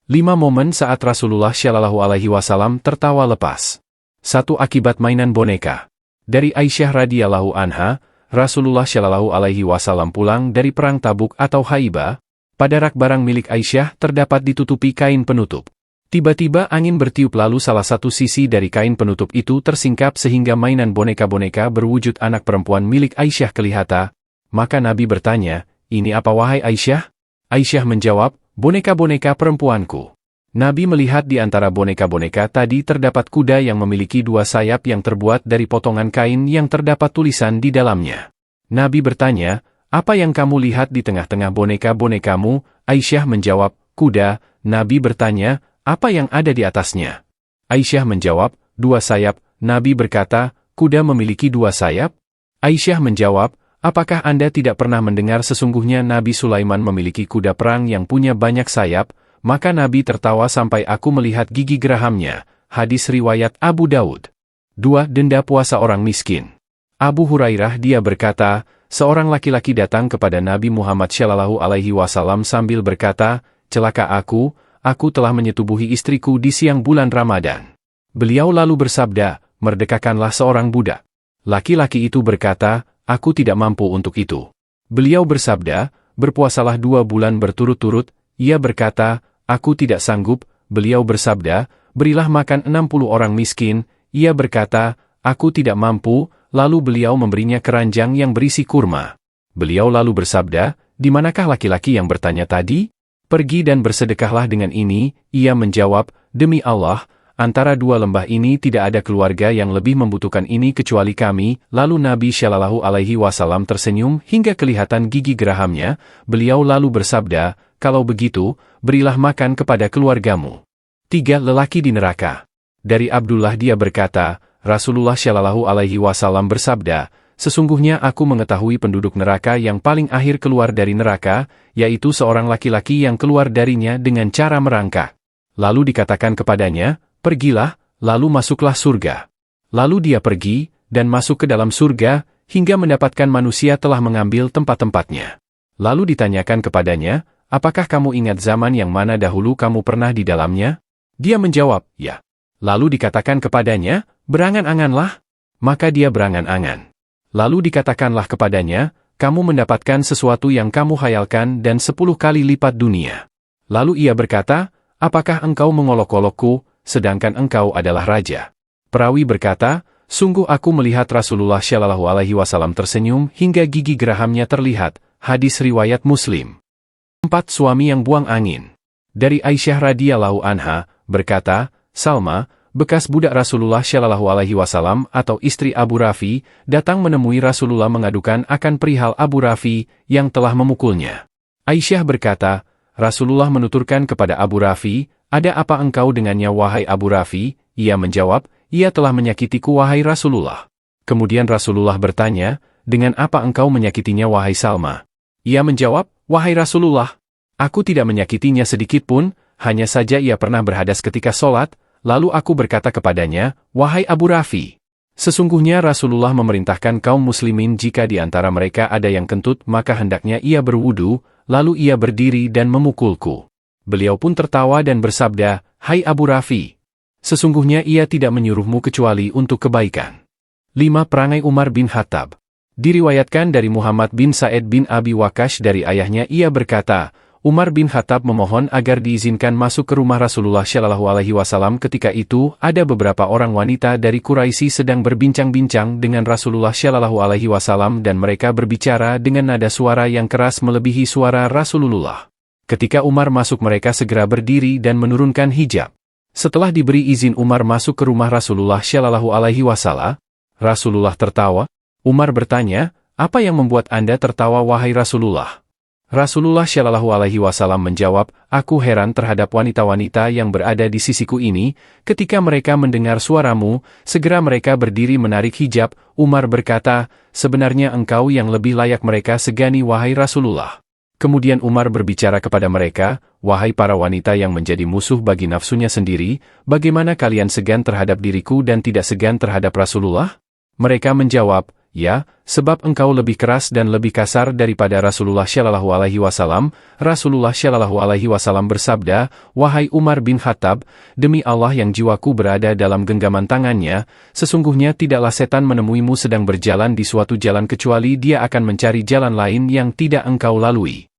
5 momen saat Rasulullah Shallallahu Alaihi Wasallam tertawa lepas. 1. Akibat mainan boneka. Dari Aisyah radhiyallahu anha, Rasulullah Shallallahu Alaihi Wasallam pulang dari perang Tabuk atau Haibah. Pada rak barang milik Aisyah terdapat ditutupi kain penutup. Tiba-tiba angin bertiup lalu salah satu sisi dari kain penutup itu tersingkap sehingga mainan boneka-boneka berwujud anak perempuan milik Aisyah kelihatan. Maka Nabi bertanya, "Ini apa wahai Aisyah?" Aisyah menjawab, "Boneka-boneka perempuanku." Nabi melihat di antara boneka-boneka tadi terdapat kuda yang memiliki 2 sayap yang terbuat dari potongan kain yang terdapat tulisan di dalamnya. Nabi bertanya, "Apa yang kamu lihat di tengah-tengah boneka-bonekamu?" Aisyah menjawab, "Kuda." Nabi bertanya, "Apa yang ada di atasnya?" Aisyah menjawab, "2 sayap." Nabi berkata, "Kuda memiliki 2 sayap?" Aisyah menjawab, "Apakah Anda tidak pernah mendengar sesungguhnya Nabi Sulaiman memiliki kuda perang yang punya banyak sayap?" Maka Nabi tertawa sampai aku melihat gigi gerahamnya. Hadis riwayat Abu Daud. 2. Denda puasa orang miskin. Abu Hurairah dia berkata, seorang laki-laki datang kepada Nabi Muhammad Shallallahu Alaihi Wasallam sambil berkata, "Celaka aku telah menyetubuhi istriku di siang bulan Ramadan." Beliau lalu bersabda, "Merdekakanlah seorang budak." Laki-laki itu berkata, "Aku tidak mampu untuk itu." Beliau bersabda, "Berpuasalah 2 bulan berturut-turut." Ia berkata, "Aku tidak sanggup." Beliau bersabda, "Berilah makan 60 orang miskin." Ia berkata, "Aku tidak mampu." Lalu beliau memberinya keranjang yang berisi kurma. Beliau lalu bersabda, "Di manakah laki-laki yang bertanya tadi? Pergi dan bersedekahlah dengan ini." Ia menjawab, "Demi Allah, antara 2 lembah ini tidak ada keluarga yang lebih membutuhkan ini kecuali kami." Lalu Nabi Shallallahu Alaihi Wasallam tersenyum hingga kelihatan gigi gerahamnya. Beliau lalu bersabda, "Kalau begitu, berilah makan kepada keluargamu." 3. Lelaki di neraka. Dari Abdullah dia berkata, Rasulullah Shallallahu Alaihi Wasallam bersabda, "Sesungguhnya aku mengetahui penduduk neraka yang paling akhir keluar dari neraka, yaitu seorang laki-laki yang keluar darinya dengan cara merangkak. Lalu dikatakan kepadanya, 'Pergilah, lalu masuklah surga.' Lalu dia pergi, dan masuk ke dalam surga, hingga mendapatkan manusia telah mengambil tempat-tempatnya. Lalu ditanyakan kepadanya, 'Apakah kamu ingat zaman yang mana dahulu kamu pernah di dalamnya?' Dia menjawab, 'Ya.' Lalu dikatakan kepadanya, 'Berangan-anganlah.' Maka dia berangan-angan. Lalu dikatakanlah kepadanya, 'Kamu mendapatkan sesuatu yang kamu khayalkan dan 10 kali lipat dunia.' Lalu ia berkata, 'Apakah engkau mengolok-olokku, sedangkan engkau adalah raja?' Perawi berkata, 'Sungguh aku melihat Rasulullah Shallallahu Alaihi Wasallam tersenyum hingga gigi gerahamnya terlihat.' Hadis riwayat Muslim. 4. Suami yang buang angin. Dari Aisyah radhiyallahu anha, berkata, Salma, bekas budak Rasulullah Shallallahu Alaihi Wasallam atau istri Abu Rafi, datang menemui Rasulullah mengadukan akan perihal Abu Rafi yang telah memukulnya. Aisyah berkata, Rasulullah menuturkan kepada Abu Rafi, "Ada apa engkau dengannya wahai Abu Rafi?" Ia menjawab, "Ia telah menyakitiku wahai Rasulullah." Kemudian Rasulullah bertanya, "Dengan apa engkau menyakitinya wahai Salma?" Ia menjawab, "Wahai Rasulullah, aku tidak menyakitinya sedikit pun, hanya saja ia pernah berhadas ketika sholat." Lalu aku berkata kepadanya, "Wahai Abu Rafi, sesungguhnya Rasulullah memerintahkan kaum muslimin jika di antara mereka ada yang kentut maka hendaknya ia berwudu." Lalu ia berdiri dan memukulku. Beliau pun tertawa dan bersabda, "Hai Abu Rafi, sesungguhnya ia tidak menyuruhmu kecuali untuk kebaikan." 5. Perangai Umar bin Khattab. Diriwayatkan dari Muhammad bin Sa'id bin Abi Waqqash dari ayahnya ia berkata, Umar bin Khattab memohon agar diizinkan masuk ke rumah Rasulullah Shallallahu Alaihi Wasallam. Ketika itu, ada beberapa orang wanita dari Quraisy sedang berbincang-bincang dengan Rasulullah Shallallahu Alaihi Wasallam dan mereka berbicara dengan nada suara yang keras melebihi suara Rasulullah. Ketika Umar masuk mereka segera berdiri dan menurunkan hijab. Setelah diberi izin Umar masuk ke rumah Rasulullah Shallallahu Alaihi Wasallam, Rasulullah tertawa. Umar bertanya, "Apa yang membuat Anda tertawa wahai Rasulullah?" Rasulullah Shallallahu Alaihi Wasallam menjawab, "Aku heran terhadap wanita-wanita yang berada di sisiku ini, ketika mereka mendengar suaramu, segera mereka berdiri menarik hijab." Umar berkata, "Sebenarnya engkau yang lebih layak mereka segani wahai Rasulullah." Kemudian Umar berbicara kepada mereka, "Wahai para wanita yang menjadi musuh bagi nafsunya sendiri, bagaimana kalian segan terhadap diriku dan tidak segan terhadap Rasulullah?" Mereka menjawab, Ya, sebab engkau lebih keras dan lebih kasar daripada Rasulullah Shallallahu Alaihi Wasallam. Rasulullah Shallallahu Alaihi Wasallam bersabda, "Wahai Umar bin Khattab, demi Allah yang jiwaku berada dalam genggaman tangannya, sesungguhnya tidaklah setan menemuimu sedang berjalan di suatu jalan kecuali dia akan mencari jalan lain yang tidak engkau lalui.